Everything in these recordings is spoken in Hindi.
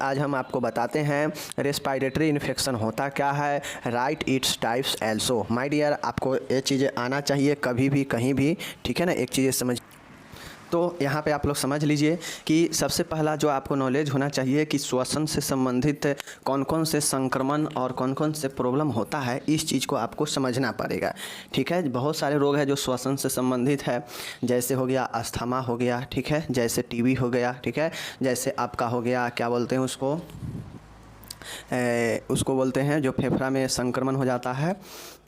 आज हम आपको बताते हैं रेस्पिरेटरी इन्फेक्शन होता क्या है, right its types also. My dear, आपको ये चीज़ें आना चाहिए कभी भी कहीं भी, ठीक है ना। एक चीज़ें समझ, तो यहाँ पे आप लोग समझ लीजिए कि सबसे पहला जो आपको नॉलेज होना चाहिए कि श्वसन से संबंधित कौन कौन से संक्रमण और कौन कौन से प्रॉब्लम होता है, इस चीज़ को आपको समझना पड़ेगा, ठीक है। बहुत सारे रोग हैं जो श्वसन से संबंधित है, जैसे हो गया अस्थमा हो गया, ठीक है, जैसे टीबी हो गया, ठीक है, जैसे आपका हो गया क्या बोलते हैं उसको बोलते हैं जो फेफड़ा में संक्रमण हो जाता है।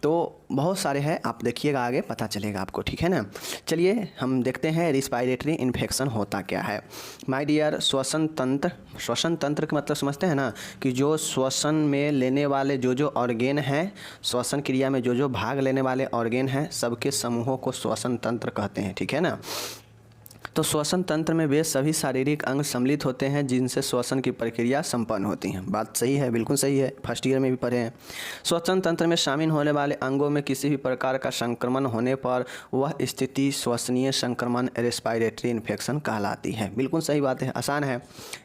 तो बहुत सारे हैं, आप देखिएगा आगे पता चलेगा आपको, ठीक है ना। चलिए हम देखते हैं रेस्पिरेटरी इन्फेक्शन होता क्या है। माय डियर, श्वसन तंत्र का मतलब समझते हैं ना कि जो श्वसन में लेने वाले जो ऑर्गेन हैं, श्वसन क्रिया में जो भाग लेने वाले ऑर्गेन हैं, सबके समूहों को श्वसन तंत्र कहते हैं, ठीक है ना। तो श्वसन तंत्र में वे सभी शारीरिक अंग सम्मिलित होते हैं जिनसे श्वसन की प्रक्रिया संपन्न होती है। बात सही है, बिल्कुल सही है, फर्स्ट ईयर में भी पढ़े हैं। श्वसन तंत्र में शामिल होने वाले अंगों में किसी भी प्रकार का संक्रमण होने पर वह स्थिति श्वसनीय संक्रमण रेस्पिरेटरी इन्फेक्शन कहलाती है। बिल्कुल सही बात है, आसान है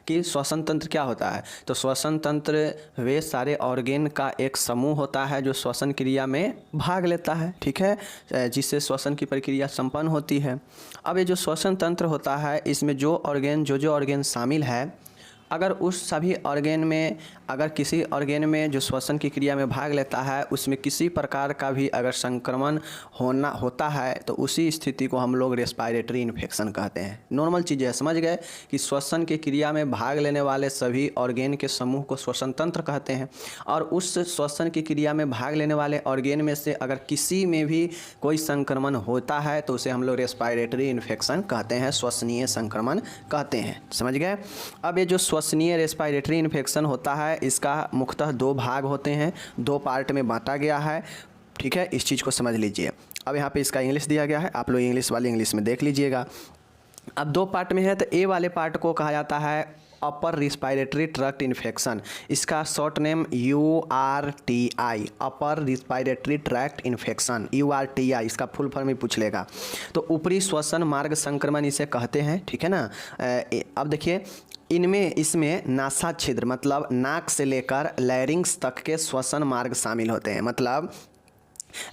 कि श्वसन तंत्र क्या होता है। तो श्वसन तंत्र वे सारे ऑर्गेन का एक समूह होता है जो श्वसन क्रिया में भाग लेता है, ठीक है, जिससे श्वसन की प्रक्रिया संपन्न होती है। अब ये जो श्वसन तंत्र होता है, इसमें जो ऑर्गेन शामिल है, अगर उस सभी ऑर्गेन में, अगर किसी ऑर्गेन में जो श्वसन की क्रिया में भाग लेता है उसमें किसी प्रकार का भी अगर संक्रमण होता है तो उसी स्थिति को हम लोग रेस्पिरेटरी इन्फेक्शन कहते हैं। नॉर्मल चीज़ें समझ गए कि श्वसन की क्रिया में भाग लेने वाले सभी ऑर्गेन के समूह को श्वसन तंत्र कहते हैं, और उस श्वसन की क्रिया में भाग लेने वाले ऑर्गेन में से अगर किसी में भी कोई संक्रमण होता है तो उसे हम लोग रेस्पिरेटरी इन्फेक्शन कहते हैं, श्वसनीय संक्रमण कहते हैं, समझ गए। अब ये जो श्वसनीय रेस्पिरेटरी इन्फेक्शन होता है, इसका मुख्यतः दो भाग होते हैं, दो पार्ट में बांटा गया है, ठीक है, इस चीज़ को समझ लीजिए। अब यहाँ पे इसका इंग्लिश दिया गया है, आप लोग इंग्लिश वाले इंग्लिश में देख लीजिएगा। अब दो पार्ट में है, तो ए वाले पार्ट को कहा जाता है अपर रिस्पिरेटरी ट्रैक्ट इन्फेक्शन। इसका शॉर्ट नेम URTI, अपर रिस्पिरेटरी ट्रैक्ट इन्फेक्शन, URTI, इसका फुल फॉर्म ही पूछ लेगा। तो ऊपरी श्वसन मार्ग संक्रमण इसे कहते हैं, ठीक है ना। अब देखिए इसमें नासा छिद्र मतलब नाक से लेकर लैरिंग्स तक के श्वसन मार्ग शामिल होते हैं। मतलब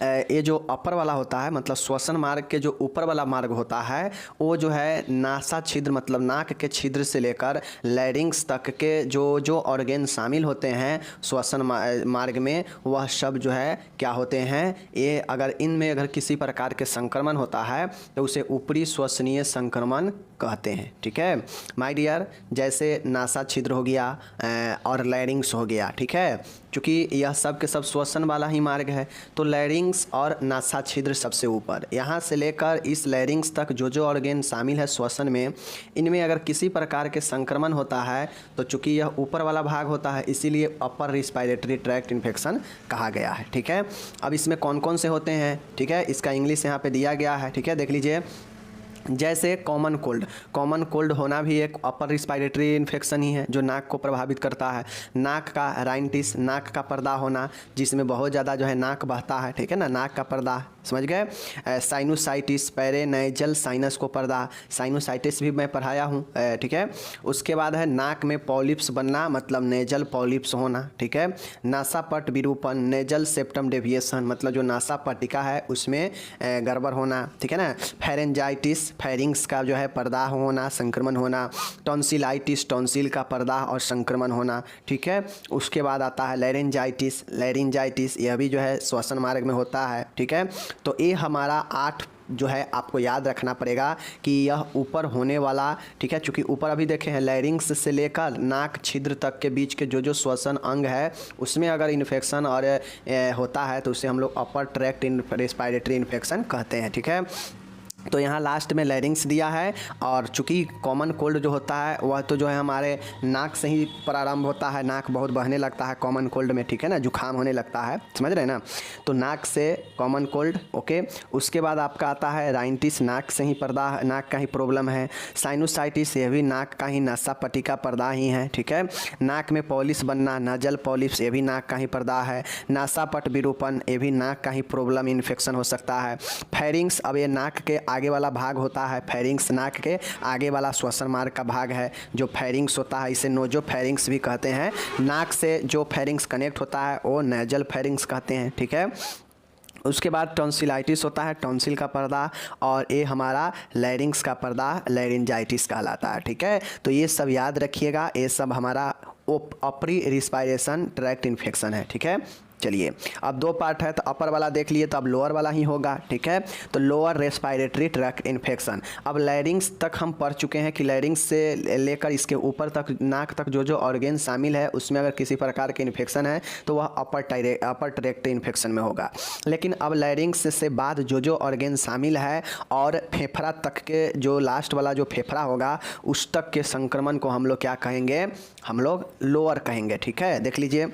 ये जो अपर वाला होता है, मतलब श्वसन मार्ग के जो ऊपर वाला मार्ग होता है वो जो है नासा छिद्र मतलब नाक के छिद्र से लेकर लैरिंग्स तक के जो ऑर्गेन शामिल होते हैं श्वसन मार्ग में, वह सब जो है क्या होते हैं, ये अगर इनमें अगर किसी प्रकार के संक्रमण होता है तो उसे ऊपरी श्वसनीय संक्रमण कहते हैं, ठीक है माय डियर। जैसे नासा छिद्र हो गया और लैरिंग्स हो गया, ठीक है, क्योंकि यह सब के सब श्वसन वाला ही मार्ग है। तो लैरिंग्स और नासा छिद्र सबसे ऊपर, यहाँ से लेकर इस लैरिंग्स तक जो ऑर्गेन शामिल है श्वसन में, इनमें अगर किसी प्रकार के संक्रमण होता है तो चूँकि यह ऊपर वाला भाग होता है इसीलिए अपर रिस्पिरेटरी ट्रैक्ट इन्फेक्शन कहा गया है, ठीक है। अब इसमें कौन कौन से होते हैं, ठीक है, इसका इंग्लिश यहाँ पे दिया गया है, ठीक है, देख लीजिए। जैसे कॉमन कोल्ड होना भी एक अपर रिस्पिरेटरी इन्फेक्शन ही है जो नाक को प्रभावित करता है। नाक का राइनिटिस, नाक का पर्दा होना जिसमें बहुत ज़्यादा जो है नाक बहता है, ठीक है ना, नाक का पर्दा, समझ गए। साइनोसाइटिस, पेरेनेजल साइनस को पर्दा, साइनोसाइटिस भी मैं पढ़ाया हूँ, ठीक है। उसके बाद है नाक में पॉलिप्स बनना मतलब नेजल पॉलिप्स होना, ठीक है। नासापट विरूपण, नेजल सेप्टम डेविएशन मतलब जो नासा पट्टिका है उसमें गड़बड़ होना, ठीक है ना। फेरेंजाइटिस, फेरिंग्स का जो है पर्दा होना, संक्रमण होना। टॉन्सिलाइटिस, टॉन्सिल का पर्दा और संक्रमण होना, ठीक है। उसके बाद आता है लैरिंजाइटिस, यह भी जो है श्वसन मार्ग में होता है, ठीक है। तो ये हमारा 8 जो है आपको याद रखना पड़ेगा कि यह ऊपर होने वाला, ठीक है, चूँकि ऊपर अभी देखे हैं लैरिंग्स से लेकर नाक छिद्र तक के बीच के जो श्वसन अंग है उसमें अगर इन्फेक्शन और होता है तो उसे हम लोग अपर ट्रैक्ट रेस्पिरेटरी इन्फेक्शन कहते हैं, ठीक है। तो यहाँ लास्ट में लैरिंग्स दिया है, और चूँकि कॉमन कोल्ड जो होता है वह तो जो है हमारे नाक से ही प्रारंभ होता है, नाक बहुत बहने लगता है कॉमन कोल्ड में, ठीक है ना, जुकाम होने लगता है, समझ रहे हैं ना। तो नाक से कॉमन कोल्ड, ओके। उसके बाद आपका आता है राइनिटिस, नाक से ही पर्दा, नाक का ही प्रॉब्लम है। साइनोसाइटिस, ये भी नाक का ही नासा पट्टिका पर्दा ही है, ठीक है। नाक में पॉलिप्स बनना, नाजल पॉलिप्स, ये भी नाक का ही पर्दा है। नासापट विरूपण, ये भी नाक का ही प्रॉब्लम इन्फेक्शन हो सकता है। फेरिंग्स, अब ये नाक के आगे वाला भाग होता है फेरिंग्स, नाक के आगे वाला श्वसन मार्ग का भाग है जो फेरिंग्स होता है, इसे नोजो फेरिंग्स भी कहते हैं। नाक से जो फेरिंग्स कनेक्ट होता है वो नेजल फेरिंग्स कहते हैं, ठीक है। उसके बाद टॉन्सिलाइटिस होता है, टॉन्सिल का पर्दा, और ये हमारा लैरिंग्स का पर्दा लैरिंजाइटिस कहलाता है, ठीक है। तो ये सब याद रखिएगा, ये सब हमारा अपर रिस्पायरेशन ट्रैक्ट इन्फेक्शन है, ठीक है। चलिए अब दो पार्ट है, तो अपर वाला देख लिए तो अब लोअर वाला ही होगा, ठीक है। तो लोअर रेस्पायरेटरी ट्रैक्ट इन्फेक्शन, अब लैरिंग्स तक हम पढ़ चुके हैं कि लैरिंग्स से लेकर इसके ऊपर तक नाक तक जो जो ऑर्गेन शामिल है उसमें अगर किसी प्रकार के इन्फेक्शन है तो वह अपर ट्रैक्ट इन्फेक्शन में होगा। लेकिन अब लैरिंग्स से बाद जो जो ऑर्गेन शामिल है और फेफड़ा तक के जो लास्ट वाला जो फेफड़ा होगा उस तक के संक्रमण को हम लोग क्या कहेंगे, हम लोग लोअर कहेंगे, ठीक है। देख लीजिए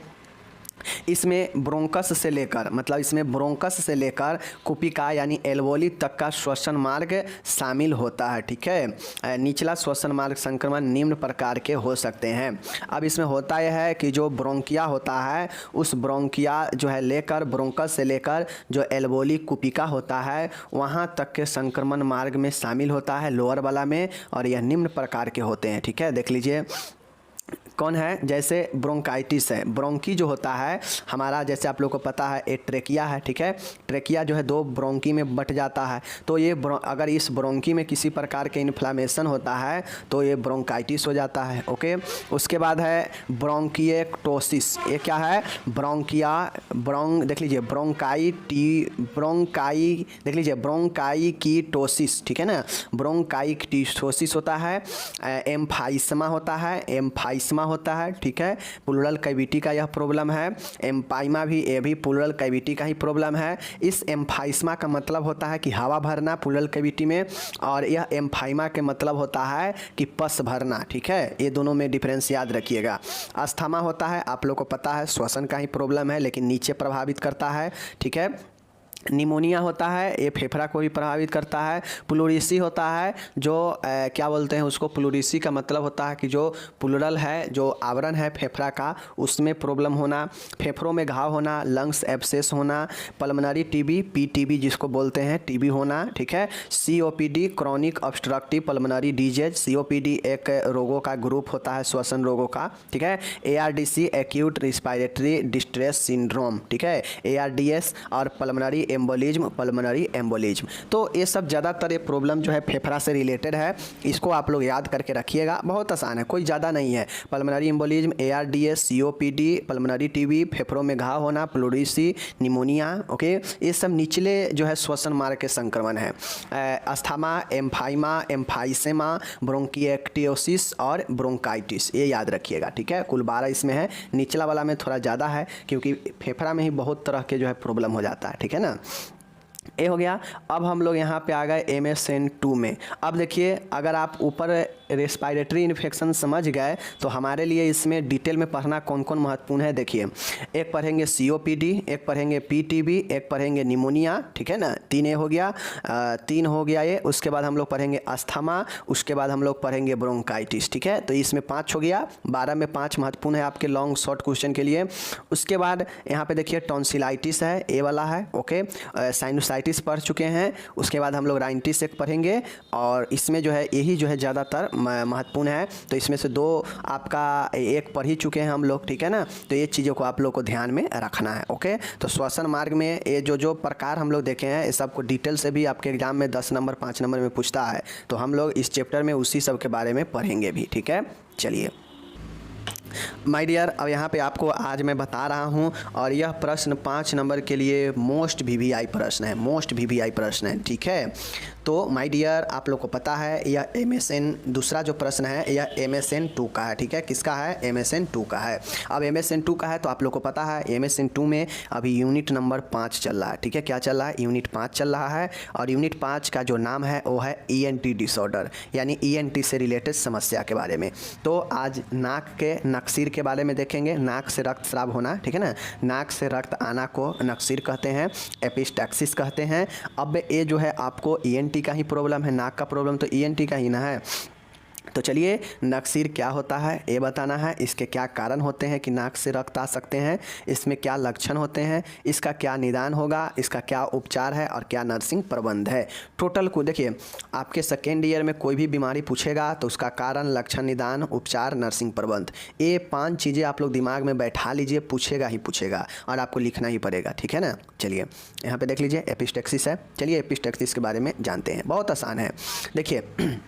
इसमें ब्रोंकस से लेकर, मतलब इसमें ब्रोंकस से लेकर कुपिका यानी एल्वोली तक का श्वसन मार्ग शामिल होता है, ठीक है। निचला श्वसन मार्ग संक्रमण निम्न प्रकार के हो सकते हैं। अब इसमें होता यह है कि जो ब्रोंकिया होता है उस ब्रोंकिया जो है लेकर ब्रोंकस से लेकर जो एल्वोली कुपिका होता है वहाँ तक के संक्रमण मार्ग में शामिल होता है लोअर वाला में, और यह निम्न प्रकार के होते हैं, ठीक है। देख लीजिए कौन है, जैसे ब्रोंकाइटिस है, ब्रोंकी जो होता है हमारा, जैसे आप लोग को पता है एक ट्रेकिया है, ठीक है। ट्रेकिया जो है दो ब्रोंकी में बट जाता है, तो ये अगर इस ब्रोंकी में किसी प्रकार के इन्फ्लामेशन होता है तो ये ब्रोंकाइटिस हो जाता है, ओके। उसके बाद है ब्रोंकिएक्टोसिस, ये क्या है, ब्रोंकिया देख लीजिए देख लीजिए ब्रोंकाइकिटोसिस, ठीक है ना। ब्रोंकाइकिटोसिस होता है, एम्फाइसमा होता है, ठीक है। प्लूरल कैविटी का यह प्रॉब्लम है। एम्पाइमा भी, ये भी प्लूरल कैविटी का ही प्रॉब्लम है। इस एम्फाइसमा का मतलब होता है कि हवा भरना प्लूरल कैविटी में, और यह एम्फाइमा के मतलब होता है कि पस भरना, ठीक है। ये दोनों में डिफरेंस याद रखिएगा। अस्थमा होता है, आप लोग को पता है श्वसन का ही प्रॉब्लम है लेकिन नीचे प्रभावित करता है, ठीक है। निमोनिया होता है, ये फेफड़ा को भी प्रभावित करता है। प्लूरिसी होता है, जो क्या बोलते हैं उसको, प्लूरिसी का मतलब होता है कि जो प्लूरल है, जो आवरण है फेफड़ा का, उसमें प्रॉब्लम होना, फेफड़ों में घाव होना, लंग्स एब्सेस होना, पल्मोनरी टीबी, पीटीबी जिसको बोलते हैं, टीबी होना, ठीक है। COPD chronic obstructive pulmonary disease, COPD एक रोगों का ग्रुप होता है, श्वसन रोगों का, ठीक है। एआरडीसी एक्यूट रिस्पायरेटरी डिस्ट्रेस सिंड्रोम, ठीक है। एआरडीएस और पल्मोनरी एम्बोलिज्म, तो ये सब ज़्यादातर ये प्रॉब्लम जो है फेफड़ा से रिलेटेड है। इसको आप लोग याद करके रखिएगा, बहुत आसान है, कोई ज़्यादा नहीं है। Pulmonary embolism, ARDS, COPD, pulmonary TB, फेफड़ों में घाव होना, प्लूरिसी, निमोनिया, ओके। ये सब निचले जो है श्वसन मार्ग के संक्रमण है। अस्थमा, एम्फाइमा, एम्फाइसेमा, ब्रोंकिएक्टियोसिस और ब्रोंकाइटिस, ये याद रखिएगा, ठीक है। कुल 12 इसमें है, निचला वाला में थोड़ा ज़्यादा है क्योंकि फेफड़ा में ही बहुत तरह के जो है प्रॉब्लम हो जाता है, ठीक है ना। ये हो गया। अब हम लोग यहाँ पे आ गए MSN2 में। अब देखिए अगर आप ऊपर रेस्पायरेटरी इन्फेक्शन समझ गए तो हमारे लिए इसमें डिटेल में पढ़ना कौन कौन महत्वपूर्ण है। देखिए एक पढ़ेंगे COPD, एक पढ़ेंगे PTB, एक पढ़ेंगे निमोनिया, ठीक है ना। 3 हो गया, 3 हो गया ये। उसके बाद हम लोग पढ़ेंगे अस्थमा, उसके बाद हम लोग पढ़ेंगे ब्रोंकाइटिस, ठीक है। तो इसमें 5 हो गया, 12 में 5 महत्वपूर्ण है आपके लॉन्ग शॉर्ट क्वेश्चन के लिए। उसके बाद यहाँ पे देखिए टॉन्सिलाइटिस है, ए वाला है, ओके। साइनोसाइटिस पढ़ चुके हैं। उसके बाद हम लोग राइनिटिस एक पढ़ेंगे, और इसमें जो है यही जो है ज़्यादातर महत्वपूर्ण है। तो इसमें से 2 आपका एक पढ़ ही चुके हैं हम लोग, ठीक है ना। तो ये चीज़ों को आप लोग को ध्यान में रखना है, ओके। तो श्वसन मार्ग में ये जो प्रकार हम लोग देखे हैं ये सबको डिटेल से भी आपके एग्जाम में 10 नंबर 5 नंबर में पूछता है, तो हम लोग इस चैप्टर में उसी सब के बारे में पढ़ेंगे भी, ठीक है। चलिए माय डियर, अब यहाँ पे आपको आज मैं बता रहा हूँ, और यह प्रश्न 5 नंबर के लिए मोस्ट VVI प्रश्न है, मोस्ट VVI प्रश्न है, ठीक है। तो माय डियर आप लोग को पता है यह MSN दूसरा जो प्रश्न है यह MSN2 का है, ठीक है। किसका है, MSN2 का है। अब MSN2 का है तो आप लोग को पता है MSN2 में अभी यूनिट नंबर 5 चल रहा है, ठीक है। क्या चल रहा है, यूनिट 5 चल रहा है, और यूनिट 5 का जो नाम है वो है ENT डिसऑर्डर, यानी ENT से रिलेटेड समस्या के बारे में। तो आज नाक के नक्सीर के बारे में देखेंगे, नाक से रक्त स्राव होना, ठीक है ना। नाक से रक्त आना को नक्सीर कहते हैं, एपिस्टैक्सिस कहते हैं। अब ये जो है आपको ENT का ही प्रॉब्लम है, नाक का प्रॉब्लम तो ENT का ही ना है। तो चलिए नक्सीर क्या होता है ये बताना है, इसके क्या कारण होते हैं कि नाक से रक्त आ सकते हैं, इसमें क्या लक्षण होते हैं, इसका क्या निदान होगा, इसका क्या उपचार है और क्या नर्सिंग प्रबंध है। टोटल को देखिए, आपके सेकेंड ईयर में कोई भी बीमारी पूछेगा तो उसका कारण, लक्षण, निदान, उपचार, नर्सिंग प्रबंध, ये 5 चीज़ें आप लोग दिमाग में बैठा लीजिए, पूछेगा ही पूछेगा और आपको लिखना ही पड़ेगा, ठीक है ना। चलिए यहाँ पे देख लीजिए एपिस्टेक्सिस है। चलिए एपिस्टेक्सिस के बारे में जानते हैं, बहुत आसान है। देखिए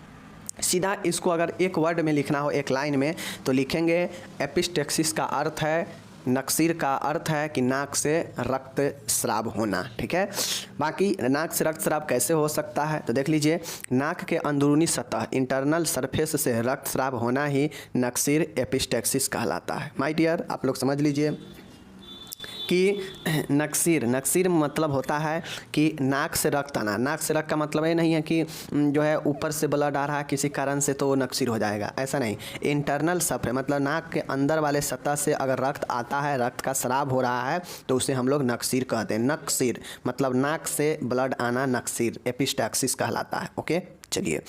सीधा इसको अगर एक वर्ड में लिखना हो, एक लाइन में, तो लिखेंगे एपिस्टेक्सिस का अर्थ है, नक्सीर का अर्थ है कि नाक से रक्त स्राव होना, ठीक है। बाकी नाक से रक्त स्राव कैसे हो सकता है, तो देख लीजिए, नाक के अंदरूनी सतह, इंटरनल सरफेस से रक्त स्राव होना ही नक्सीर एपिस्टेक्सिस कहलाता है। माय डियर, आप लोग समझ लीजिए कि नक्सीर मतलब होता है कि नाक से रक्त आना। नाक से रक्त का मतलब ये नहीं है कि जो है ऊपर से ब्लड आ रहा है किसी कारण से तो वो नक्सीर हो जाएगा, ऐसा नहीं। इंटरनल सफे मतलब नाक के अंदर वाले सतह से अगर रक्त आता है, रक्त का स्राव हो रहा है, तो उसे हम लोग नक्सीर कहते हैं। नक्सीर मतलब नाक से ब्लड आना, नक्सीर एपिस्टैक्सिस कहलाता है। ओके, चलिए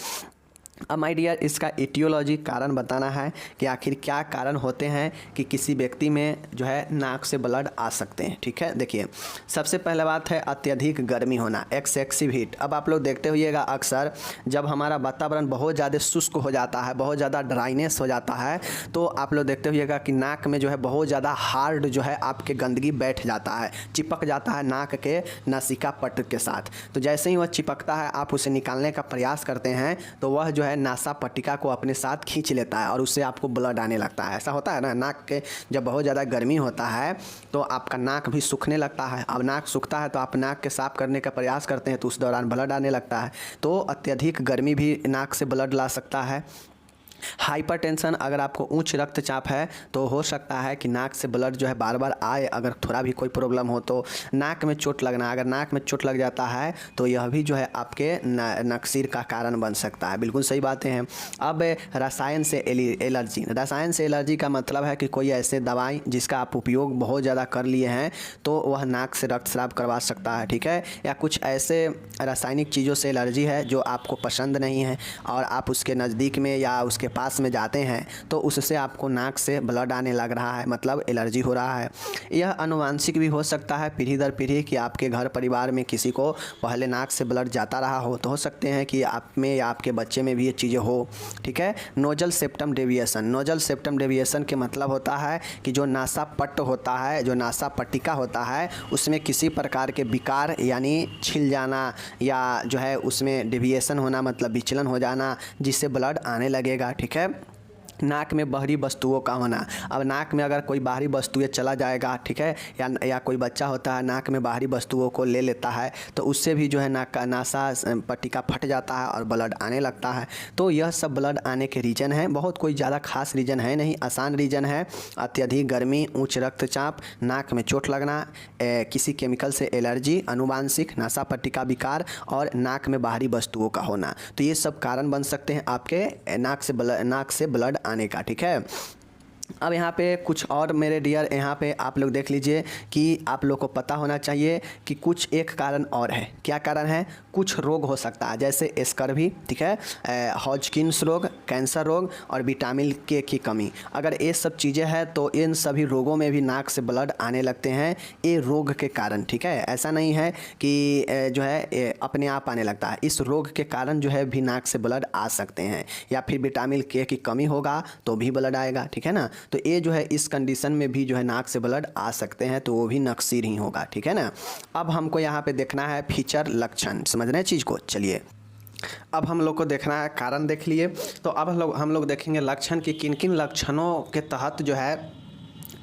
अब माय डियर, इसका इटियोलॉजी कारण बताना है कि आखिर क्या कारण होते हैं कि किसी व्यक्ति में जो है नाक से ब्लड आ सकते हैं, ठीक है। देखिए सबसे पहला बात है अत्यधिक गर्मी होना, एक्सेसिव हीट। अब आप लोग देखते होइएगा अक्सर जब हमारा वातावरण बहुत ज़्यादा शुष्क हो जाता है, बहुत ज़्यादा ड्राइनेस हो जाता है, तो आप लोग देखते होइएगा कि नाक में जो है बहुत ज़्यादा हार्ड जो है आपके गंदगी बैठ जाता है, चिपक जाता है नाक के नासिका पट्ट के साथ। तो जैसे ही वह चिपकता है, आप उसे निकालने का प्रयास करते हैं तो वह जो है नासा पट्टिका को अपने साथ खींच लेता है और उससे आपको ब्लड आने लगता है। ऐसा होता है ना, नाक के जब बहुत ज़्यादा गर्मी होता है तो आपका नाक भी सूखने लगता है। अब नाक सूखता है तो आप नाक के साफ करने का प्रयास करते हैं तो उस दौरान ब्लड आने लगता है। तो अत्यधिक गर्मी भी नाक से ब्लड ला सकता है। हाइपरटेंशन, अगर आपको उच्च रक्तचाप है तो हो सकता है कि नाक से ब्लड जो है बार बार आए। अगर थोड़ा भी कोई प्रॉब्लम हो तो नाक में चोट लगना, अगर नाक में चोट लग जाता है तो यह भी जो है आपके नक्सीर का कारण बन सकता है। बिल्कुल सही बातें हैं। अब रसायन से एलर्जी, रसायन से एलर्जी का मतलब है कि कोई ऐसे दवाई जिसका आप उपयोग बहुत ज़्यादा कर लिए हैं तो वह नाक से रक्तस्राव करवा सकता है, ठीक है। या कुछ ऐसे रासायनिक चीज़ों से एलर्जी है जो आपको पसंद नहीं है और आप उसके नज़दीक में या उसके पास में जाते हैं तो उससे आपको नाक से ब्लड आने लग रहा है, मतलब एलर्जी हो रहा है। यह आनुवांशिक भी हो सकता है, पीढ़ी दर पीढ़ी, कि आपके घर परिवार में किसी को पहले नाक से ब्लड जाता रहा हो तो हो सकते हैं कि आप में या आपके बच्चे में भी ये चीज़ें हो, ठीक है। Nozzle septum deviation, nozzle septum deviation के मतलब होता है कि जो नासा पट्ट होता है, जो नासा पट्टिका होता है, उसमें किसी प्रकार के विकार यानी छिल जाना या जो है उसमें डेविएशन होना, मतलब विचलन हो जाना, जिससे ब्लड आने लगेगा, ठीक है। नाक में बाहरी वस्तुओं का होना, अब नाक में अगर कोई बाहरी वस्तुएं चला जाएगा, ठीक है, या कोई बच्चा होता है नाक में बाहरी वस्तुओं को ले लेता है तो उससे भी जो है नाक का नासा पट्टिका फट जाता है और ब्लड आने लगता है। तो यह सब ब्लड आने के रीज़न है, बहुत कोई ज़्यादा खास रीज़न है नहीं, आसान रीज़न है। अत्यधिक गर्मी, उच्च रक्तचाप, नाक में चोट लगना, किसी केमिकल से एलर्जी, अनुवांशिक, नासा पट्टिका विकार और नाक में बाहरी वस्तुओं का होना, तो ये सब कारण बन सकते हैं आपके नाक से ब्लड आने का, ठीक है। अब यहाँ पे कुछ और मेरे डियर, यहाँ पे आप लोग देख लीजिए कि आप लोग को पता होना चाहिए कि कुछ एक कारण और है। क्या कारण है? कुछ रोग हो सकता है जैसे स्कर्वी, ठीक है, हॉजकिंस रोग, कैंसर रोग और विटामिन के की कमी। अगर ये सब चीज़ें हैं तो इन सभी रोगों में भी नाक से ब्लड आने लगते हैं, ये रोग के कारण, ठीक है। ऐसा नहीं है कि जो है अपने आप आने लगता है, इस रोग के कारण जो है भी नाक से ब्लड आ सकते हैं, या फिर विटामिन के की कमी होगा तो भी ब्लड आएगा, ठीक है ना। तो ये जो है इस कंडीशन में भी जो है नाक से ब्लड आ सकते हैं तो वो भी नक्सीर ही होगा, ठीक है ना। अब हमको यहाँ पे देखना है फीचर, लक्षण, समझ रहे हैं चीज़ को। चलिए अब हम लोग को देखना है कारण, देख लिए। तो अब हम लोग देखेंगे लक्षण कि किन किन लक्षणों के तहत जो है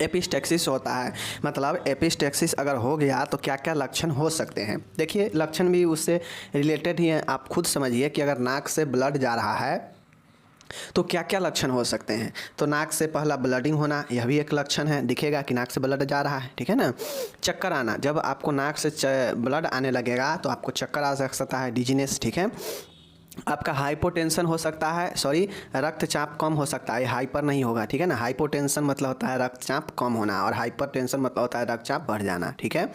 एपिस्टेक्सिस होता है, मतलब एपिस्टेक्सिस अगर हो गया तो क्या क्या लक्षण हो सकते हैं। देखिए लक्षण भी उससे रिलेटेड ही हैं, आप खुद समझिए कि अगर नाक से ब्लड जा रहा है तो क्या क्या लक्षण हो सकते हैं। तो नाक से पहला ब्लडिंग होना, यह भी एक लक्षण है, दिखेगा कि नाक से ब्लड जा रहा है, ठीक है ना। चक्कर आना, जब आपको नाक से ब्लड आने लगेगा तो आपको चक्कर आ सकता है, डिजीनेस, ठीक है। आपका हाइपोटेंशन हो सकता है, सॉरी रक्तचाप कम हो सकता है, हाइपर नहीं होगा, ठीक है ना। हाइपोटेंशन मतलब होता है रक्तचाप कम होना और हाइपरटेंशन मतलब होता है रक्तचाप बढ़ जाना, ठीक है।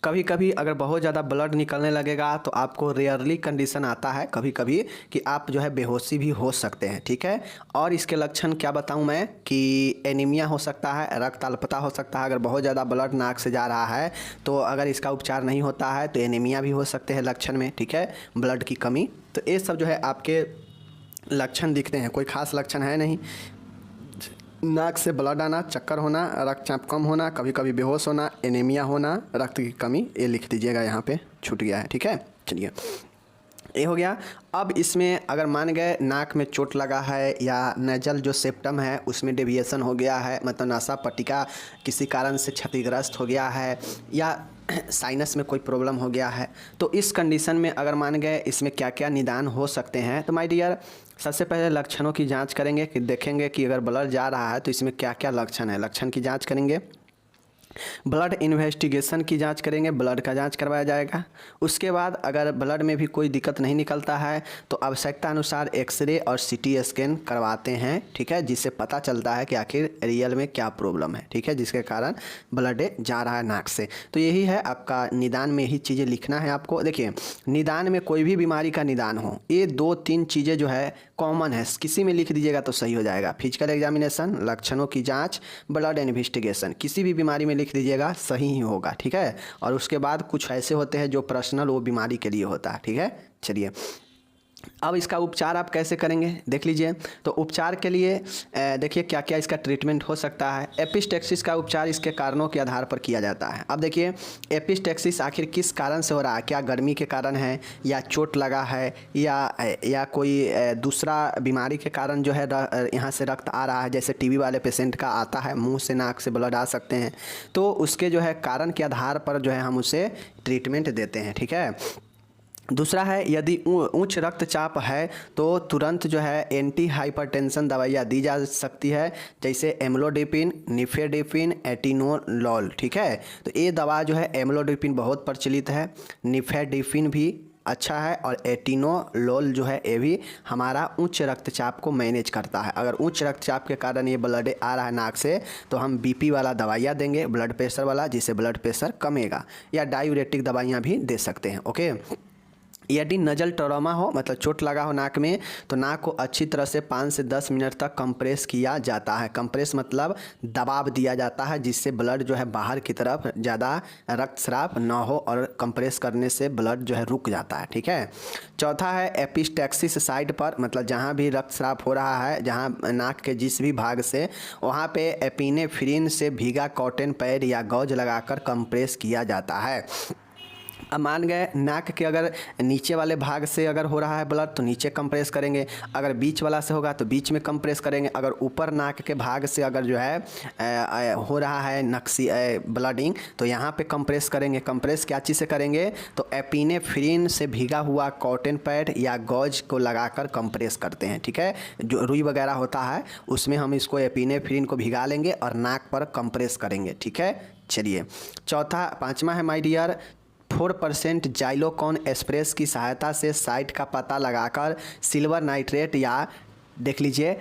कभी कभी अगर बहुत ज़्यादा ब्लड निकलने लगेगा तो आपको रेयरली कंडीशन आता है कभी कभी कि आप जो है बेहोशी भी हो सकते हैं, ठीक है। और इसके लक्षण क्या बताऊं मैं कि एनीमिया हो सकता है, रक्त अल्पता हो सकता है। अगर बहुत ज़्यादा ब्लड नाक से जा रहा है तो अगर इसका उपचार नहीं होता है तो एनीमिया भी हो सकते हैं लक्षण में, ठीक है, ब्लड की कमी। तो ये सब जो है आपके लक्षण दिखते हैं, कोई खास लक्षण है नहीं। नाक से ब्लड आना, चक्कर होना, रक्तचाप कम होना, कभी कभी बेहोश होना, एनीमिया होना, रक्त की कमी, ये लिख दीजिएगा, यहाँ पे छूट गया है, ठीक है। चलिए ये हो गया। अब इसमें अगर मान गए नाक में चोट लगा है या नेजल जो सेप्टम है उसमें डेविएशन हो गया है, मतलब नासा पट्टिका किसी कारण से क्षतिग्रस्त हो गया है या साइनस में कोई प्रॉब्लम हो गया है, तो इस कंडीशन में अगर मान गए इसमें क्या क्या निदान हो सकते हैं, तो माय डियर सबसे पहले लक्षणों की जांच करेंगे कि देखेंगे कि अगर ब्लड जा रहा है तो इसमें क्या क्या लक्षण है, लक्षण की जांच करेंगे। ब्लड इन्वेस्टिगेशन की जांच करेंगे, ब्लड का जांच करवाया जाएगा। उसके बाद अगर ब्लड में भी कोई दिक्कत नहीं निकलता है तो आवश्यकता अनुसार एक्सरे और सीटी स्कैन करवाते हैं, ठीक है, जिससे पता चलता है कि आखिर रियल में क्या प्रॉब्लम है, ठीक है, जिसके कारण ब्लड जा रहा है नाक से। तो यही है आपका निदान में, यही चीज़ें लिखना है आपको। देखिए निदान में कोई भी बीमारी का निदान हो, ये 2-3 चीज़ें जो है कॉमन है, किसी में लिख दीजिएगा तो सही हो जाएगा। फिजिकल एग्जामिनेशन, लक्षणों की जांच, ब्लड इन्वेस्टिगेशन, किसी भी बीमारी में लिख दीजिएगा सही ही होगा, ठीक है। और उसके बाद कुछ ऐसे होते हैं जो पर्सनल वो बीमारी के लिए होता है, ठीक है। चलिए अब इसका उपचार आप कैसे करेंगे देख लीजिए। तो उपचार के लिए देखिए क्या क्या इसका ट्रीटमेंट हो सकता है। एपिस्टेक्सिस का उपचार इसके कारणों के आधार पर किया जाता है। अब देखिए एपिस्टेक्सिस आखिर किस कारण से हो रहा है, क्या गर्मी के कारण है या चोट लगा है या कोई दूसरा बीमारी के कारण जो है यहाँ से रक्त आ रहा है, जैसे टीबी वाले पेशेंट का आता है, मुंह से नाक से ब्लड आ सकते हैं, तो उसके जो है कारण के आधार पर जो है हम उसे ट्रीटमेंट देते हैं, ठीक है। दूसरा है यदि उच्च रक्तचाप है तो तुरंत जो है एंटी हाइपरटेंशन दवाइयाँ दी जा सकती है, जैसे एम्लोडिपिन, निफेडिपिन, एटिनोलॉल, ठीक है। तो ये दवा जो है एम्लोडिपिन बहुत प्रचलित है, निफेडिपिन भी अच्छा है और एटिनोलॉल जो है ये भी हमारा उच्च रक्तचाप को मैनेज करता है। अगर उच्च रक्तचाप के कारण ये ब्लड आ रहा है नाक से तो हम बीपी वाला दवाइयाँ देंगे, ब्लड प्रेशर वाला, जिससे ब्लड प्रेशर कमेगा, या डायूरेटिक दवाइयाँ भी दे सकते हैं, ओके। यदि नजल ट्रॉमा हो, मतलब चोट लगा हो नाक में, तो नाक को अच्छी तरह से 5 से 10 मिनट तक कंप्रेस किया जाता है। कंप्रेस मतलब दबाव दिया जाता है, जिससे ब्लड जो है बाहर की तरफ ज़्यादा रक्तस्राव ना हो, और कंप्रेस करने से ब्लड जो है रुक जाता है, ठीक है। चौथा है एपिस्टेक्सिस साइड पर, मतलब जहाँ भी रक्तस्राव हो रहा है, जहाँ नाक के जिस भी भाग से, वहाँ पे एपिनेफ्रिन से भीगा कॉटन पैड या गौज लगाकर कंप्रेस किया जाता है। अब मान गए नाक के अगर नीचे वाले भाग से अगर हो रहा है ब्लड तो नीचे कंप्रेस करेंगे, अगर बीच वाला से होगा तो बीच में कंप्रेस करेंगे, अगर ऊपर नाक के भाग से अगर जो है हो रहा है नक्सी ब्लडिंग तो यहाँ पे कंप्रेस करेंगे। कंप्रेस क्या चीज़ से करेंगे, तो एपिनेफ्रिन से भीगा हुआ कॉटन पैड या गॉज को लगाकर कंप्रेस करते हैं, ठीक है। जो रुई वगैरह होता है उसमें हम इसको एपिनेफ्रिन को भिगा लेंगे और नाक पर कंप्रेस करेंगे, ठीक है। चलिए पाँचवा है माय डियर 4% जाइलोकॉन एक्सप्रेस की सहायता से साइट का पता लगाकर सिल्वर नाइट्रेट या देख लीजिए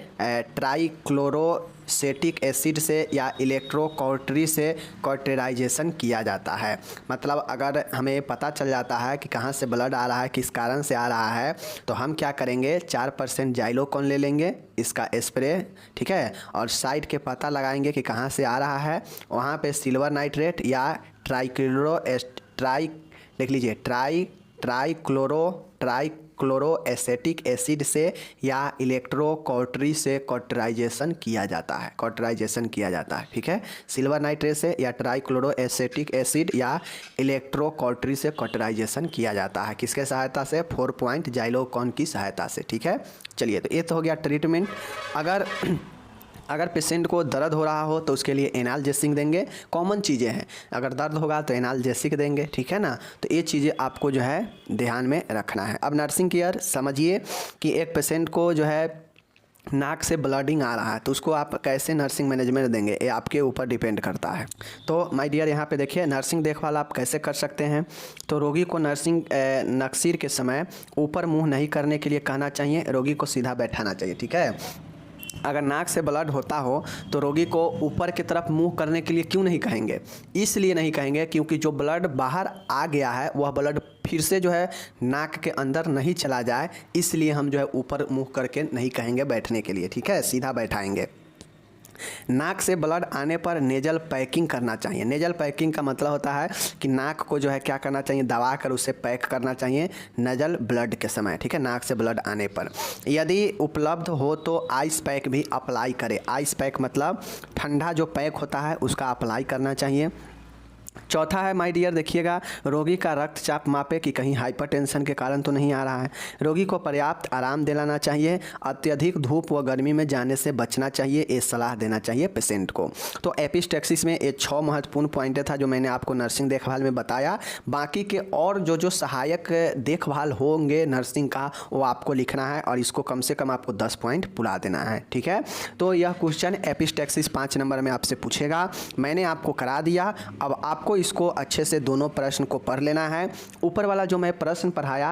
ट्राइक्लोरोसेटिक एसिड से या इलेक्ट्रोकॉर्टरी से कॉर्टेराइजेशन किया जाता है। मतलब अगर हमें पता चल जाता है कि कहाँ से ब्लड आ रहा है, किस कारण से आ रहा है, तो हम क्या करेंगे 4% जाइलोकॉन ले लेंगे इसका स्प्रे, ठीक है, और साइट के पता लगाएंगे कि कहाँ से आ रहा है, वहाँ पे सिल्वर नाइट्रेट या ट्राइक्लोरोएसेटिक एसिड से या इलेक्ट्रोकॉर्टरी से कॉर्टराइजेशन किया जाता है, ठीक है। सिल्वर नाइट्रेट से या ट्राइक्लोरोएसेटिक एसिड या इलेक्ट्रोकॉर्टरी से कॉर्टराइजेशन किया जाता है, किसके सहायता से 4 पॉइंट जाइलोकॉन की सहायता से, ठीक है। चलिए तो ये तो हो गया ट्रीटमेंट। अगर पेशेंट को दर्द हो रहा हो तो उसके लिए एनाल्जेसिक देंगे, कॉमन चीज़ें हैं, अगर दर्द होगा तो एनाल्जेसिक देंगे, ठीक है ना। तो ये चीज़ें आपको जो है ध्यान में रखना है। अब नर्सिंग केयर समझिए कि एक पेशेंट को जो है नाक से ब्लडिंग आ रहा है तो उसको आप कैसे नर्सिंग मैनेजमेंट देंगे, ये आपके ऊपर डिपेंड करता है। तो माय डियर यहाँ पे देखिए नर्सिंग देखभाल आप कैसे कर सकते हैं। तो रोगी को नक्सीर के समय ऊपर मुँह नहीं करने के लिए कहना चाहिए, रोगी को सीधा बैठाना चाहिए, ठीक है। अगर नाक से ब्लड होता हो तो रोगी को ऊपर की तरफ मुंह करने के लिए क्यों नहीं कहेंगे? इसलिए नहीं कहेंगे क्योंकि जो ब्लड बाहर आ गया है वह ब्लड फिर से जो है नाक के अंदर नहीं चला जाए, इसलिए हम जो है ऊपर मुंह करके नहीं कहेंगे बैठने के लिए, ठीक है, सीधा बैठाएंगे। नाक से ब्लड आने पर नेजल पैकिंग करना चाहिए। नेजल पैकिंग का मतलब होता है कि नाक को जो है क्या करना चाहिए, दबा कर उसे पैक करना चाहिए नजल ब्लड के समय, ठीक है, नाक से ब्लड आने पर। यदि उपलब्ध हो तो आइस पैक भी अप्लाई करें। आइस पैक मतलब ठंडा जो पैक होता है उसका अप्लाई करना चाहिए। चौथा है माय डियर, देखिएगा, रोगी का रक्तचाप मापे कि कहीं हाइपरटेंशन के कारण तो नहीं आ रहा है। रोगी को पर्याप्त आराम दिलाना चाहिए। अत्यधिक धूप व गर्मी में जाने से बचना चाहिए, ये सलाह देना चाहिए पेशेंट को। तो एपिस्टैक्सिस में ये 6 महत्वपूर्ण पॉइंट था जो मैंने आपको नर्सिंग देखभाल में बताया। बाकी के और जो सहायक देखभाल होंगे नर्सिंग का वो आपको लिखना है और इसको कम से कम आपको 10 पॉइंट पूरा देना है, ठीक है। तो यह क्वेश्चन एपिस्टैक्सिस 5 नंबर में आपसे पूछेगा, मैंने आपको करा दिया। अब आपको इसको अच्छे से दोनों प्रश्न को पढ़ लेना है। ऊपर वाला जो मैं प्रश्न पढ़ाया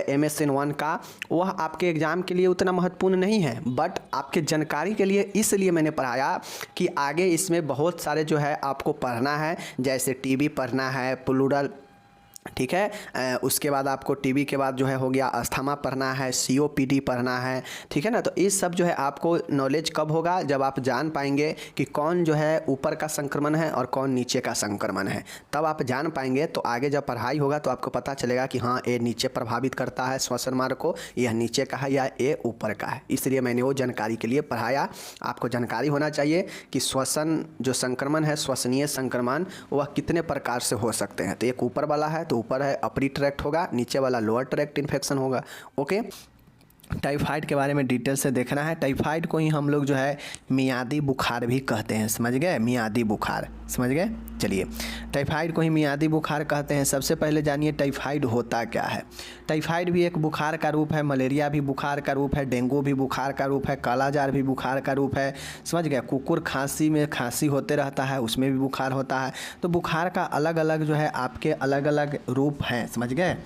MSN 1 का, वह आपके एग्ज़ाम के लिए उतना महत्वपूर्ण नहीं है, बट आपके जानकारी के लिए इसलिए मैंने पढ़ाया कि आगे इसमें बहुत सारे जो है आपको पढ़ना है, जैसे टीबी पढ़ना है, प्लूरल, ठीक है, उसके बाद आपको टीबी के बाद जो है हो गया अस्थमा पढ़ना है, COPD पढ़ना है, ठीक है ना। तो ये सब जो है आपको नॉलेज कब होगा, जब आप जान पाएंगे कि कौन जो है ऊपर का संक्रमण है और कौन नीचे का संक्रमण है, तब आप जान पाएंगे। तो आगे जब पढ़ाई होगा तो आपको पता चलेगा कि हाँ ये नीचे प्रभावित करता है श्वसन मार्ग को, यह नीचे का है या ये ऊपर का है। इसलिए मैंने वो जानकारी के लिए पढ़ाया। आपको जानकारी होना चाहिए कि श्वसन जो संक्रमण है, श्वसनीय संक्रमण, वह कितने प्रकार से हो सकते हैं। तो एक ऊपर वाला है, ऊपर है अपरी ट्रैक्ट होगा, नीचे वाला लोअर ट्रैक्ट इन्फेक्शन होगा, ओके। टाइफाइड के बारे में डिटेल से देखना है। टाइफाइड को ही हम लोग जो है मियादी बुखार भी कहते हैं, समझ गए, मियादी बुखार, समझ गए। चलिए, टाइफाइड को ही मियादी बुखार कहते हैं। सबसे पहले जानिए टाइफाइड होता क्या है। टाइफाइड भी एक बुखार का रूप है, मलेरिया भी बुखार का रूप है, डेंगू भी बुखार का रूप है, कालाजार भी बुखार का रूप है, समझ गए। कुकुर खांसी में खांसी होते रहता है, उसमें भी बुखार होता है। तो बुखार का अलग अलग जो है आपके अलग अलग रूप हैं, समझ गए।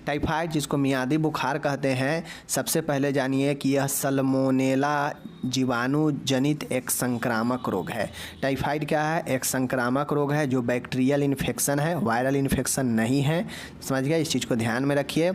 टाइफाइड जिसको मियादी बुखार कहते हैं, सबसे पहले जानिए कि यह सल्मोनेला जीवाणु जनित एक संक्रामक रोग है। टाइफाइड क्या है, एक संक्रामक रोग है जो बैक्टीरियल इन्फेक्शन है, वायरल इन्फेक्शन नहीं है, समझ गए। इस चीज़ को ध्यान में रखिए।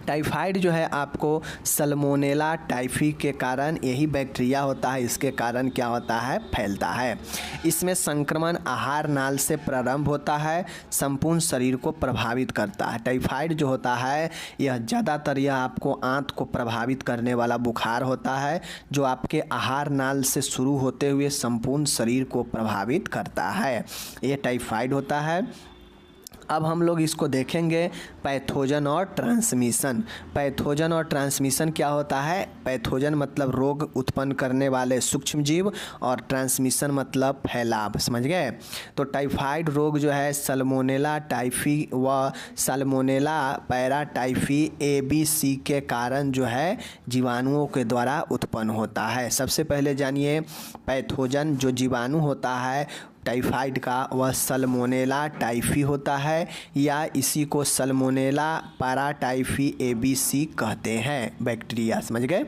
टाइफाइड जो है आपको सल्मोनेला टाइफी के कारण, यही बैक्टीरिया होता है, इसके कारण क्या होता है, फैलता है। इसमें संक्रमण आहार नाल से प्रारंभ होता है, संपूर्ण शरीर को प्रभावित करता है। टाइफाइड जो होता है यह ज़्यादातर यह आपको आंत को प्रभावित करने वाला बुखार होता है, जो आपके आहार नाल से शुरू होते हुए संपूर्ण शरीर को प्रभावित करता है। ये टाइफाइड होता है। अब हम लोग इसको देखेंगे पैथोजन और ट्रांसमिशन। पैथोजन और ट्रांसमिशन क्या होता है, पैथोजन मतलब रोग उत्पन्न करने वाले सूक्ष्म जीव और ट्रांसमिशन मतलब फैलाव, समझ गए। तो टाइफाइड रोग जो है सल्मोनेला टाइफी व सल्मोनेला पैराटाइफी ABC के कारण जो है जीवाणुओं के द्वारा उत्पन्न होता है। सबसे पहले जानिए पैथोजन जो जीवाणु होता है टाइफाइड का, वह सल्मोनेला टाइफी होता है या इसी को सल्मोनेला पैराटाइफी ABC कहते हैं, बैक्टीरिया, समझ गए।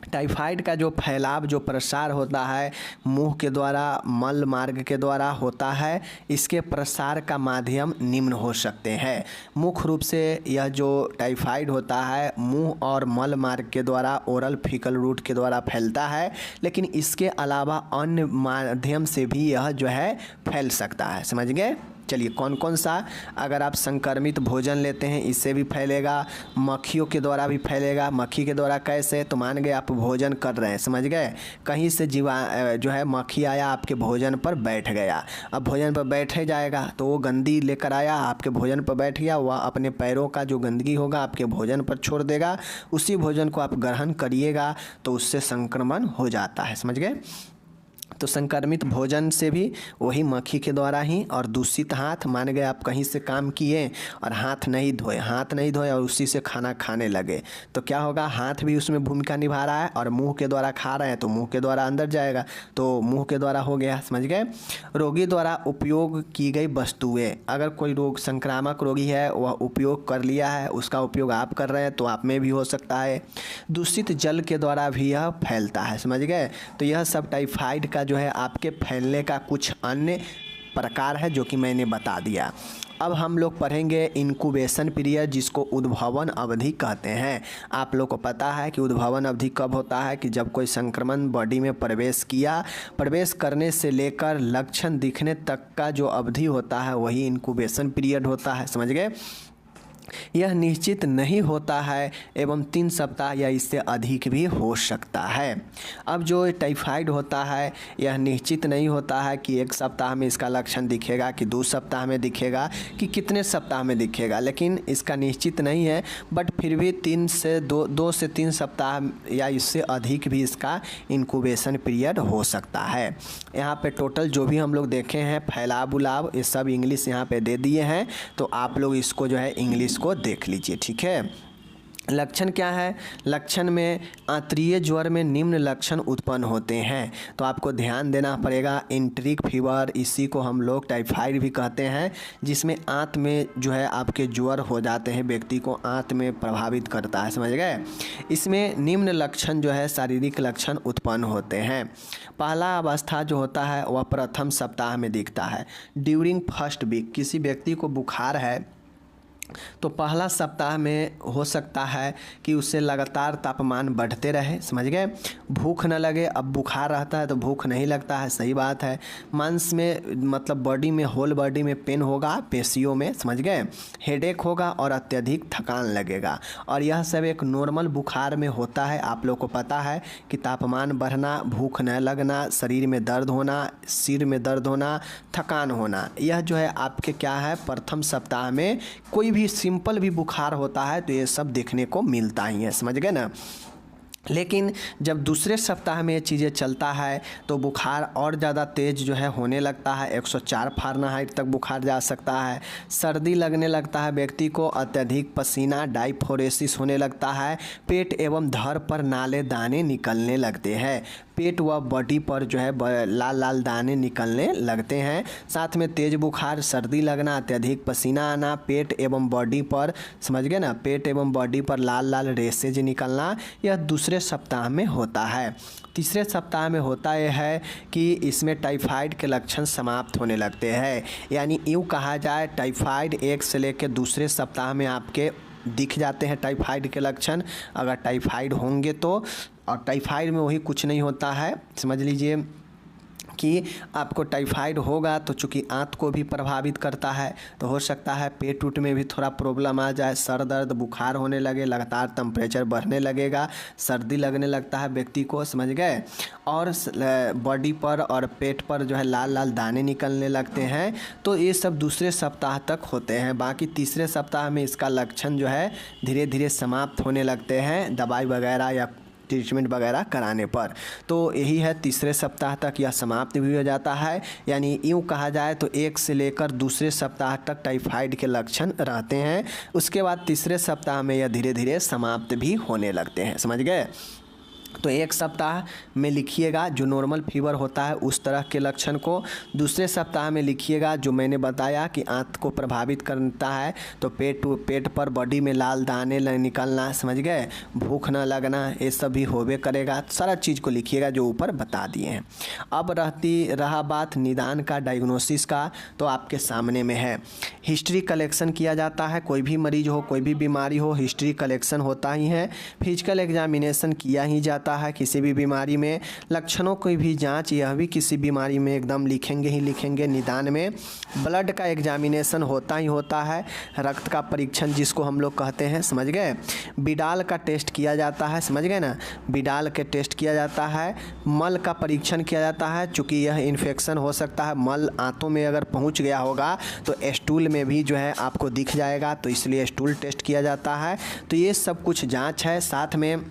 टाइफाइड का जो फैलाव, जो प्रसार होता है मुंह के द्वारा, मल मार्ग के द्वारा होता है। इसके प्रसार का माध्यम निम्न हो सकते हैं। मुख्य रूप से यह जो टाइफाइड होता है मुंह और मल मार्ग के द्वारा, ओरल फीकल रूट के द्वारा फैलता है, लेकिन इसके अलावा अन्य माध्यम से भी यह जो है फैल सकता है, समझ गए। चलिए, कौन कौन सा, अगर आप संक्रमित भोजन लेते हैं इससे भी फैलेगा, मक्खियों के द्वारा भी फैलेगा। मक्खी के द्वारा कैसे, तो मान गए आप भोजन कर रहे हैं, समझ गए, कहीं से जो है मक्खी आया आपके भोजन पर बैठ गया। अब भोजन पर बैठे जाएगा तो वो गंदी लेकर आया आपके भोजन पर बैठ गया, वह अपने पैरों का जो गंदगी होगा आपके भोजन पर छोड़ देगा। उसी भोजन को आप ग्रहण करिएगा तो उससे संक्रमण हो जाता है, समझ गए। तो संक्रमित भोजन से भी वही मक्खी के द्वारा ही, और दूषित हाथ, मान गए आप कहीं से काम किए और हाथ नहीं धोए और उसी से खाना खाने लगे, तो क्या होगा, हाथ भी उसमें भूमिका निभा रहा है, और मुंह के द्वारा खा रहे हैं तो मुंह के द्वारा अंदर जाएगा, तो मुंह के द्वारा हो गया, समझ गए। रोगी द्वारा उपयोग की गई वस्तुएं, अगर कोई रोग संक्रामक रोगी है वह उपयोग कर लिया है, उसका उपयोग आप कर रहे हैं तो आप में भी हो सकता है। दूषित जल के द्वारा भी यह फैलता है, समझ गए। तो यह सब टाइफाइड का जो है आपके फैलने का कुछ अन्य प्रकार है जो कि मैंने बता दिया। अब हम लोग पढ़ेंगे इनक्यूबेशन पीरियड, जिसको उद्भवन अवधि कहते हैं। आप लोग को पता है कि उद्भवन अवधि कब होता है, कि जब कोई संक्रमण बॉडी में प्रवेश करने से लेकर लक्षण दिखने तक का जो अवधि होता है वही इनक्यूबेशन पीरियड होता है, समझ गए। यह निश्चित नहीं होता है एवं 3 सप्ताह या इससे अधिक भी हो सकता है। अब जो टाइफाइड होता है यह निश्चित नहीं होता है कि 1 सप्ताह में इसका लक्षण दिखेगा, कि 2 सप्ताह में दिखेगा, कि कितने सप्ताह में दिखेगा, लेकिन इसका निश्चित नहीं है। बट फिर भी 2 से 3 सप्ताह या इससे अधिक भी इसका इनक्यूबेशन पीरियड हो सकता है। यहाँ पे टोटल जो भी हम लोग देखे हैं फैलाव उलाव, ये सब इंग्लिश यहाँ पे दे दिए हैं, तो आप लोग इसको जो है इंग्लिश को देख लीजिए, ठीक है। लक्षण क्या है, लक्षण में आंतरीय ज्वर में निम्न लक्षण उत्पन्न होते हैं, तो आपको ध्यान देना पड़ेगा। एंट्रिक फीवर, इसी को हम लोग टाइफाइड भी कहते हैं, जिसमें आंत में जो है आपके ज्वर हो जाते हैं, व्यक्ति को आंत में प्रभावित करता है, समझ गए। इसमें निम्न लक्षण जो है शारीरिक लक्षण उत्पन्न होते हैं। पहला अवस्था जो होता है वह प्रथम सप्ताह में दिखता है। ड्यूरिंग फर्स्ट वीक, किसी व्यक्ति को बुखार है तो पहला सप्ताह में हो सकता है कि उससे लगातार तापमान बढ़ते रहे, समझ गए। भूख न लगे, अब बुखार रहता है तो भूख नहीं लगता है, सही बात है। मांस में मतलब बॉडी में, होल बॉडी में पेन होगा, पेशियों में, समझ गए। हेडेक होगा और अत्यधिक थकान लगेगा, और यह सब एक नॉर्मल बुखार में होता है। आप लोग को पता है कि तापमान बढ़ना, भूख न लगना, शरीर में दर्द होना, सिर में दर्द होना, थकान होना, यह जो है आपके क्या है, प्रथम सप्ताह में कोई भी सिंपल भी बुखार होता है तो ये सब देखने को मिलता ही है, समझ गए ना। लेकिन जब दूसरे सप्ताह में ये चीज़ें चलता है तो बुखार और ज़्यादा तेज़ जो है होने लगता है, 104 फ़ारेनहाइट तक बुखार जा सकता है। सर्दी लगने लगता है व्यक्ति को, अत्यधिक पसीना, डायफोरेसिस होने लगता है। पेट एवं धड़ पर नाले दाने निकलने लगते हैं, पेट व बॉडी पर जो है लाल लाल दाने निकलने लगते हैं। साथ में तेज़ बुखार, सर्दी लगना, अत्यधिक पसीना आना, पेट एवं बॉडी पर, समझ गए ना, पेट एवं बॉडी पर लाल लाल रेसेज निकलना, यह दूसरे सप्ताह में होता है। तीसरे सप्ताह में होता यह है कि इसमें टाइफाइड के लक्षण समाप्त होने लगते हैं। यानी यूँ कहा जाए, टाइफाइड 1 से लेकर दूसरे सप्ताह में आपके दिख जाते हैं टाइफाइड के लक्षण, अगर टाइफाइड होंगे तो। और टाइफाइड में वही कुछ नहीं होता है, समझ लीजिए कि आपको टाइफाइड होगा तो चूँकि आंत को भी प्रभावित करता है, तो हो सकता है पेट उट में भी थोड़ा प्रॉब्लम आ जाए, सर दर्द, बुखार होने लगे, लगातार टेम्परेचर बढ़ने लगेगा, सर्दी लगने लगता है व्यक्ति को, समझ गए। और बॉडी पर और पेट पर जो है लाल लाल दाने निकलने लगते हैं। तो ये सब दूसरे सप्ताह तक होते हैं। बाकी तीसरे सप्ताह में इसका लक्षण जो है धीरे धीरे समाप्त होने लगते हैं, दवाई वगैरह या ट्रीटमेंट वगैरह कराने पर। तो यही है, तीसरे सप्ताह तक यह समाप्त भी हो जाता है। यानी यूँ कहा जाए तो 1 से लेकर दूसरे सप्ताह तक टाइफाइड के लक्षण रहते हैं, उसके बाद तीसरे सप्ताह में यह धीरे धीरे समाप्त भी होने लगते हैं, समझ गए। तो 1 सप्ताह में लिखिएगा जो नॉर्मल फीवर होता है उस तरह के लक्षण को, दूसरे सप्ताह में लिखिएगा जो मैंने बताया कि आंत को प्रभावित करता है, तो पेट पर बॉडी में लाल दाने निकलना, समझ गए, भूख न लगना, ये सब भी होबे करेगा। सारा चीज़ को लिखिएगा जो ऊपर बता दिए हैं। अब रहा बात निदान का, डायग्नोसिस का, तो आपके सामने में है। हिस्ट्री कलेक्शन किया जाता है, कोई भी मरीज हो, कोई भी बीमारी हो, हिस्ट्री कलेक्शन होता ही है। फिजिकल एग्जामिनेशन किया ही जाता है किसी भी बीमारी में। लक्षणों की भी जांच, यह भी किसी बीमारी में एकदम लिखेंगे ही लिखेंगे। निदान में ब्लड का एग्जामिनेशन होता ही होता है, रक्त का परीक्षण जिसको हम लोग कहते हैं, समझ गए। बिडाल का टेस्ट किया जाता है, समझ गए ना, बिडाल के टेस्ट किया जाता है। मल का परीक्षण किया जाता है, चूँकि यह इन्फेक्शन हो सकता है, मल आंतों में अगर पहुँच गया होगा तो स्टूल में भी जो है आपको दिख जाएगा, तो इसलिए स्टूल टेस्ट किया जाता है। तो ये सब कुछ जाँच है। साथ में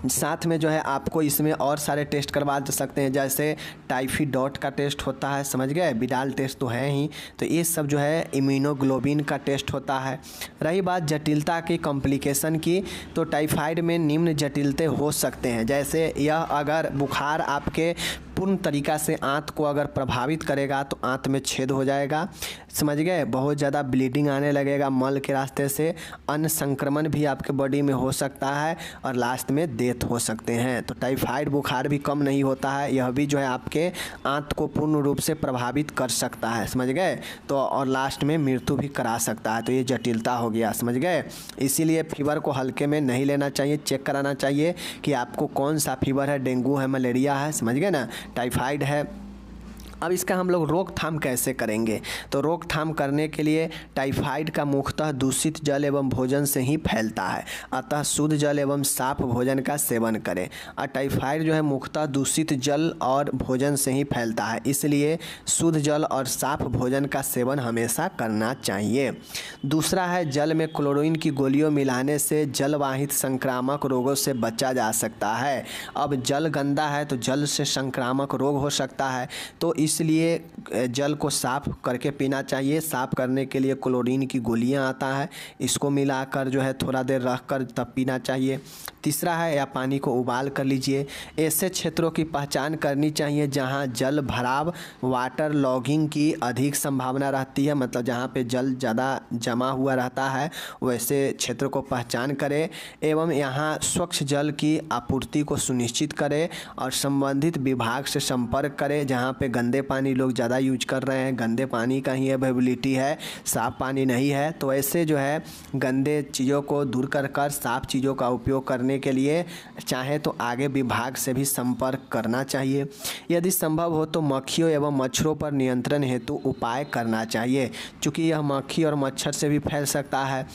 साथ में जो है आपको इसमें और सारे टेस्ट करवा सकते हैं, जैसे टाइफाइड का टेस्ट होता है, समझ गए, विडाल टेस्ट तो है ही, तो ये सब जो है इम्यूनोग्लोबिन का टेस्ट होता है। रही बात जटिलता की, कॉम्प्लिकेशन की, तो टाइफाइड में निम्न जटिलते हो सकते हैं, जैसे यह अगर बुखार आपके पूर्ण तरीक़ा से आंत को अगर प्रभावित करेगा तो आंत में छेद हो जाएगा, समझ गए, बहुत ज़्यादा ब्लीडिंग आने लगेगा मल के रास्ते से, अन्य संक्रमण भी आपके बॉडी में हो सकता है और लास्ट में डेथ हो सकते हैं। तो टाइफाइड बुखार भी कम नहीं होता है, यह भी जो है आपके आंत को पूर्ण रूप से प्रभावित कर सकता है, समझ गए, तो और लास्ट में मृत्यु भी करा सकता है। तो ये जटिलता हो गया, समझ गए। इसीलिए फीवर को हल्के में नहीं लेना चाहिए, चेक कराना चाहिए कि आपको कौन सा फीवर है, डेंगू है, मलेरिया है, समझ गए ना, टाइफाइड है। अब इसका हम लोग रोकथाम कैसे करेंगे, तो रोकथाम करने के लिए टाइफाइड का मुख्यतः दूषित जल एवं भोजन से ही फैलता है, अतः शुद्ध जल एवं साफ भोजन का सेवन करें। और टाइफाइड जो है मुख्यतः दूषित जल और भोजन से ही फैलता है, इसलिए शुद्ध जल और साफ भोजन का सेवन हमेशा करना चाहिए। दूसरा है जल में क्लोरीन की गोलियों मिलाने से जलवाहित संक्रामक रोगों से बचा जा सकता है। अब जल गंदा है तो जल से संक्रामक रोग हो सकता है, तो इसलिए जल को साफ़ करके पीना चाहिए। साफ़ करने के लिए क्लोरीन की गोलियां आता है, इसको मिलाकर जो है थोड़ा देर रख कर तब पीना चाहिए। तीसरा है या पानी को उबाल कर लीजिए। ऐसे क्षेत्रों की पहचान करनी चाहिए जहां जल भराव, वाटर लॉगिंग की अधिक संभावना रहती है, मतलब जहां पे जल ज़्यादा जमा हुआ रहता है वैसे क्षेत्र को पहचान करें, एवं यहां स्वच्छ जल की आपूर्ति को सुनिश्चित करें और संबंधित विभाग से संपर्क करें। जहां पे गंदे पानी लोग ज़्यादा यूज कर रहे हैं, गंदे पानी का ही अवेलेबिलिटी है, साफ़ पानी नहीं है, तो ऐसे जो है गंदे चीज़ों को दूर कर कर साफ़ चीज़ों का उपयोग करने के लिए चाहे तो आगे विभाग से भी संपर्क करना चाहिए। यदि संभव हो तो मक्खियों एवं मच्छरों पर नियंत्रण हेतु उपाय करना चाहिए, क्योंकि यह मक्खी और मच्छर से भी फैल सकता है।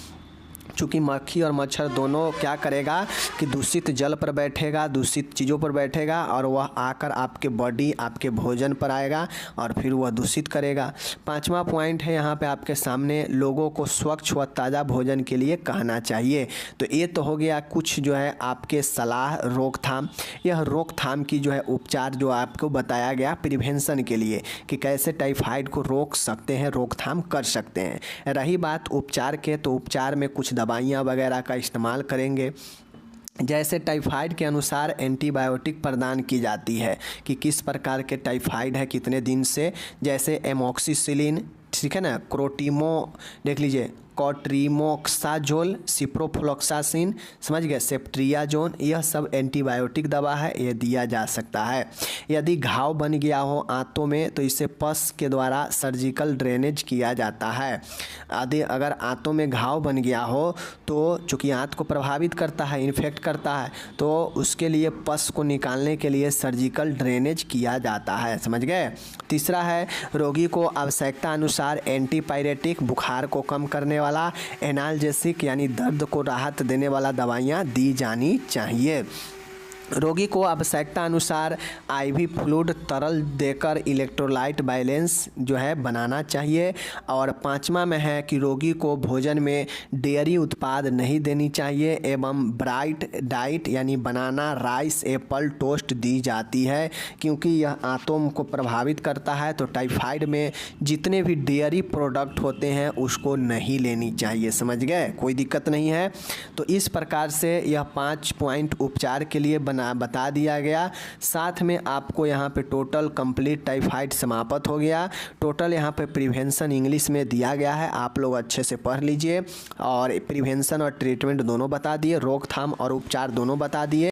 चूँकि मक्खी और मच्छर दोनों क्या करेगा कि दूषित जल पर बैठेगा, दूषित चीज़ों पर बैठेगा और वह आकर आपके बॉडी, आपके भोजन पर आएगा और फिर वह दूषित करेगा। पांचवा पॉइंट है यहाँ पे आपके सामने, लोगों को स्वच्छ व ताज़ा भोजन के लिए कहना चाहिए। तो ये तो हो गया कुछ जो है आपके सलाह रोकथाम। यह रोकथाम की जो है उपचार जो आपको बताया गया प्रिवेंशन के लिए कि कैसे टाइफाइड को रोक सकते हैं, रोकथाम कर सकते हैं। रही बात उपचार के, तो उपचार में कुछ दवाइयाँ वगैरह का इस्तेमाल करेंगे। जैसे टाइफाइड के अनुसार एंटीबायोटिक प्रदान की जाती है कि किस प्रकार के टाइफाइड है, कितने दिन से, जैसे एमॉक्सिसिलिन, ठीक है ना, देख लीजिए कॉट्रीमोक्साजोल, सिप्रोफ्लोक्सासिन, समझ गए, सेफ्ट्रियाजोन, यह सब एंटीबायोटिक दवा है, यह दिया जा सकता है। यदि घाव बन गया हो आंतों में तो इसे पस के द्वारा सर्जिकल ड्रेनेज किया जाता है। यदि अगर आंतों में घाव बन गया हो तो चूँकि आंत को प्रभावित करता है, इन्फेक्ट करता है, तो उसके लिए पस को निकालने के लिए सर्जिकल ड्रेनेज किया जाता है, समझ गए। तीसरा है रोगी को आवश्यकता अनुसार एंटीपायरेटिक, बुखार को कम करने वाला, एनाल्जेसिक यानी दर्द को राहत देने वाला दवाइयाँ दी जानी चाहिए। रोगी को आवश्यकता अनुसार आईवी फ्लूइड तरल देकर इलेक्ट्रोलाइट बैलेंस जो है बनाना चाहिए। और पांचवा में है कि रोगी को भोजन में डेयरी उत्पाद नहीं देनी चाहिए एवं ब्राइट डाइट यानी बनाना, राइस, एप्पल, टोस्ट दी जाती है, क्योंकि यह आंतों को प्रभावित करता है। तो टाइफाइड में जितने भी डेयरी प्रोडक्ट होते हैं उसको नहीं लेनी चाहिए, समझ गए, कोई दिक्कत नहीं है। तो इस प्रकार से यह 5 पॉइंट उपचार के लिए बता दिया गया। साथ में आपको यहाँ पे टोटल कंप्लीट टाइफाइड समाप्त हो गया। टोटल यहाँ पे प्रिवेंशन इंग्लिश में दिया गया है, आप लोग अच्छे से पढ़ लीजिए। और प्रिवेंशन और ट्रीटमेंट दोनों बता दिए, रोकथाम और उपचार दोनों बता दिए।